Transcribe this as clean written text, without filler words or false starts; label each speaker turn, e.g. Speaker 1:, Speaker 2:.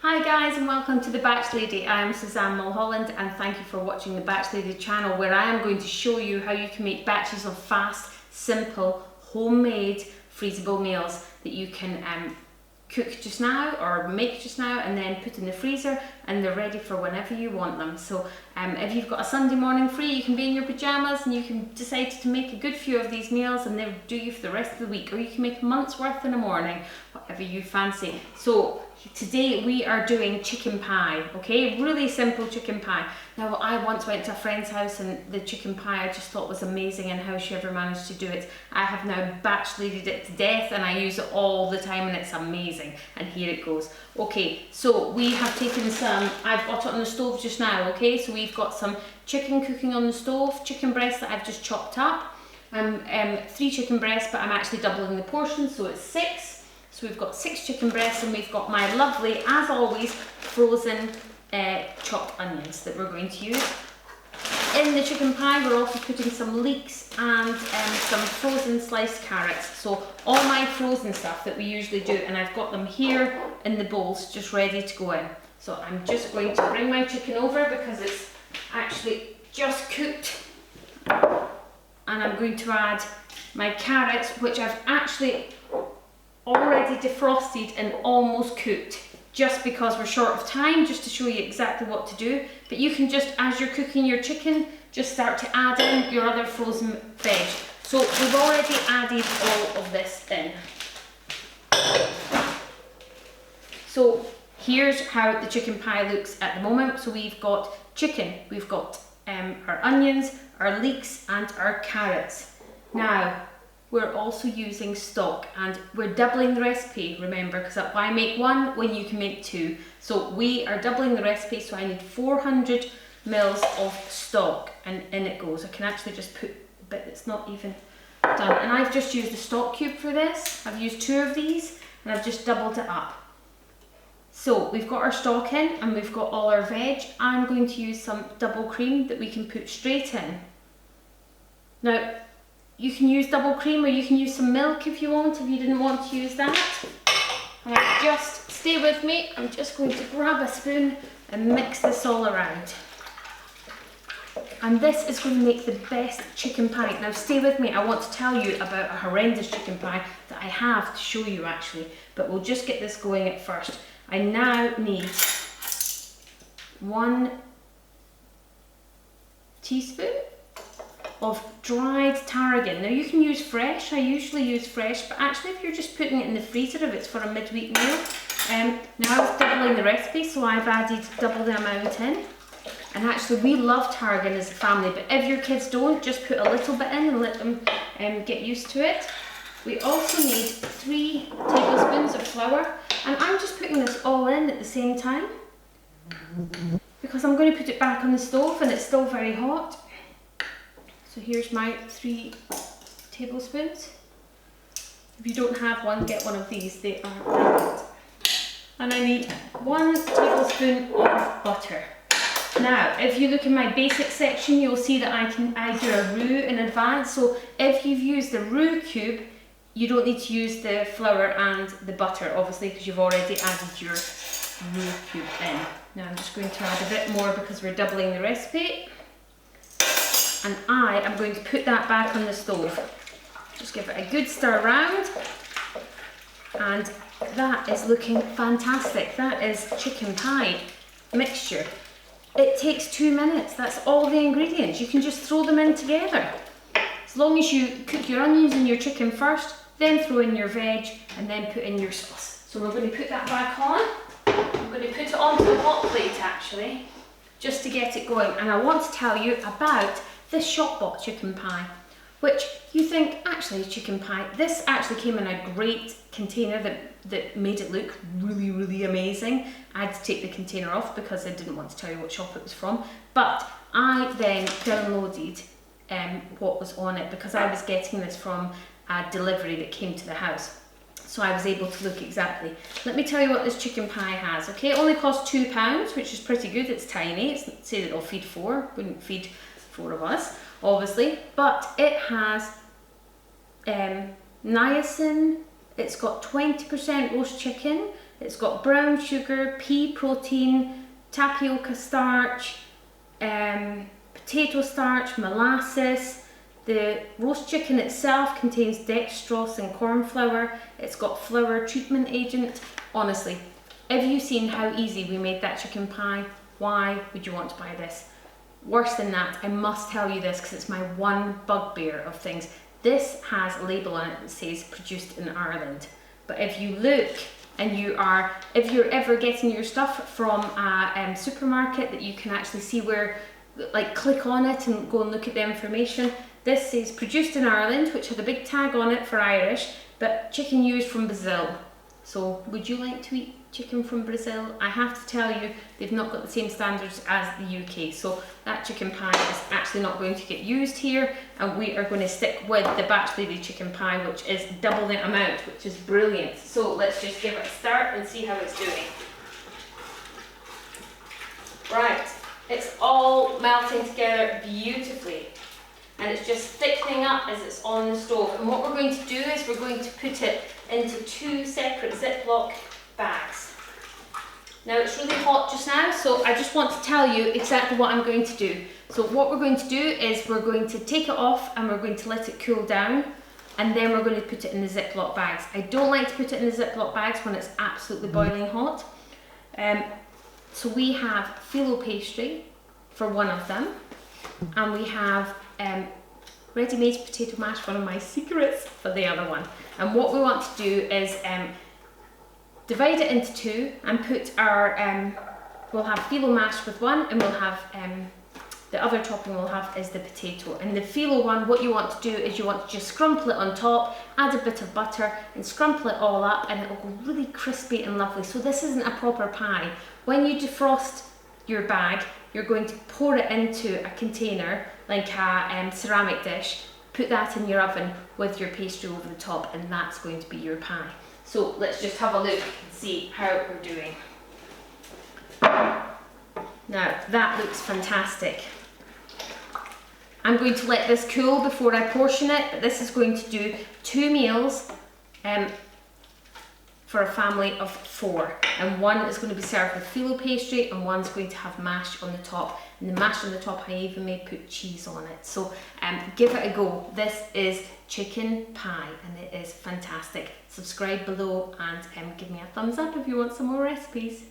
Speaker 1: Hi guys and welcome to The Batch Lady. I am Suzanne Mulholland and thank you for watching the Batch Lady channel, where I am going to show you how you can make batches of fast, simple, homemade, freezable meals that you can cook just now or make just now and then put in the freezer, and they're ready for whenever you want them. So if you've got a Sunday morning free, you can be in your pyjamas and you can decide to make a good few of these meals and they'll do you for the rest of the week, or you can make a month's worth in the morning, whatever you fancy. So today we are doing chicken pie, okay? Really simple chicken pie. Now I once went to a friend's house and the chicken pie I just thought was amazing, and how she ever managed to do it. I have now batch ladied it to death and I use it all the time and it's amazing. And here it goes. Okay, so we have taken some, I've got it on the stove just now, okay? So we've got some chicken cooking on the stove, chicken breast that I've just chopped up. 3 chicken breasts, but I'm actually doubling the portion, so it's 6. So we've got 6 chicken breasts, and we've got my lovely, as always, frozen chopped onions that we're going to use. In the chicken pie we're also putting some leeks and some frozen sliced carrots. So all my frozen stuff that we usually do, and I've got them here in the bowls just ready to go in. So I'm just going to bring my chicken over because it's actually just cooked, and I'm going to add my carrots, which I've actually already defrosted and almost cooked, just because we're short of time, just to show you exactly what to do. But you can just, as you're cooking your chicken, just start to add in your other frozen veg. So we've already added all of this in. So here's how the chicken pie looks at the moment. So we've got chicken, we've got our onions, our leeks and our carrots. Now we're also using stock, and we're doubling the recipe, remember, because why make one when you can make 2? So we are doubling the recipe, so I need 400 mils of stock, and in it goes. I can actually just put a bit that's not even done, and I've just used a stock cube for this. I've used 2 of these and I've just doubled it up. So we've got our stock in and we've got all our veg. I'm going to use some double cream that we can put straight in. Now you can use double cream, or you can use some milk if you want, if you didn't want to use that. And just stay with me, I'm just going to grab a spoon and mix this all around. And this is going to make the best chicken pie. Now stay with me, I want to tell you about a horrendous chicken pie that I have to show you actually, but we'll just get this going at first. I now need 1 teaspoon of dried tarragon. Now you can use fresh, I usually use fresh, but actually if you're just putting it in the freezer, if it's for a midweek meal, now I was doubling the recipe, so I've added double the amount in. And actually we love tarragon as a family, but if your kids don't, just put a little bit in and let them get used to it. We also need 3 tablespoons of flour, and I'm just putting this all in at the same time because I'm going to put it back on the stove and it's still very hot. So here's my 3 tablespoons. If you don't have one, get one of these, they are brilliant. And I need 1 tablespoon of butter. Now, if you look in my basic section, you'll see that I do a roux in advance. So if you've used the roux cube, you don't need to use the flour and the butter, obviously, because you've already added your roux cube in. Now I'm just going to add a bit more because we're doubling the recipe. And I am going to put that back on the stove. Just give it a good stir around, and that is looking fantastic. That is chicken pie mixture. It takes 2 minutes, that's all the ingredients. You can just throw them in together. As long as you cook your onions and your chicken first, then throw in your veg and then put in your sauce. So we're going to put that back on. I'm going to put it onto the hot plate actually, just to get it going. And I want to tell you about this shop-bought chicken pie, which you think, actually chicken pie, this actually came in a great container that made it look really, really amazing. I had to take the container off because I didn't want to tell you what shop it was from, but I then downloaded what was on it because I was getting this from a delivery that came to the house. So I was able to look exactly. Let me tell you what this chicken pie has, okay? It only costs £2, which is pretty good. It's tiny. It's say that it'll feed 4, wouldn't feed 4 of us, obviously, but it has niacin, it's got 20% roast chicken, It's got brown sugar, pea protein, tapioca starch, potato starch, molasses. The roast chicken itself contains dextrose and corn flour. It's got flour treatment agent. Honestly, have you seen how easy we made that chicken pie? Why would you want to buy this? Worse than that, I must tell you this because it's my one bugbear of things. This has a label on it that says produced in Ireland. But if you look and if you're ever getting your stuff from a supermarket that you can actually see where, like, click on it and go and look at the information. This says produced in Ireland, which had a big tag on it for Irish, but chicken used from Brazil. So would you like to eat chicken from Brazil? I have to tell you, they've not got the same standards as the UK. So that chicken pie is actually not going to get used here, and we are going to stick with the Batch Lady chicken pie, which is double the amount, which is brilliant. So let's just give it a start and see how it's doing. Right, it's all melting together beautifully. And it's just thickening up as it's on the stove. And what we're going to do is we're going to put it into 2 separate Ziploc bags. Now it's really hot just now, so I just want to tell you exactly what I'm going to do. So what we're going to do is we're going to take it off and we're going to let it cool down, and then we're going to put it in the Ziploc bags. I don't like to put it in the Ziploc bags when it's absolutely boiling hot. So we have phyllo pastry for one of them, and we have ready-made potato mash, one of my secrets, for the other one. And what we want to do is divide it into 2 and put our, we'll have phyllo mash with one, and we'll have, the other topping we'll have is the potato. And the phyllo one, what you want to do is you want to just scrumple it on top, add a bit of butter and scrumple it all up, and it will go really crispy and lovely. So this isn't a proper pie. When you defrost your bag, you're going to pour it into a container, like a ceramic dish, put that in your oven with your pastry over the top, and that's going to be your pie. So let's just have a look and see how we're doing. Now that looks fantastic. I'm going to let this cool before I portion it, but this is going to do 2 meals for a family of 4, and one is going to be served with phyllo pastry and one's going to have mash on the top. And the mash on the top, I even may put cheese on it. So give it a go. This is chicken pie and it is fantastic. Subscribe below and give me a thumbs up if you want some more recipes.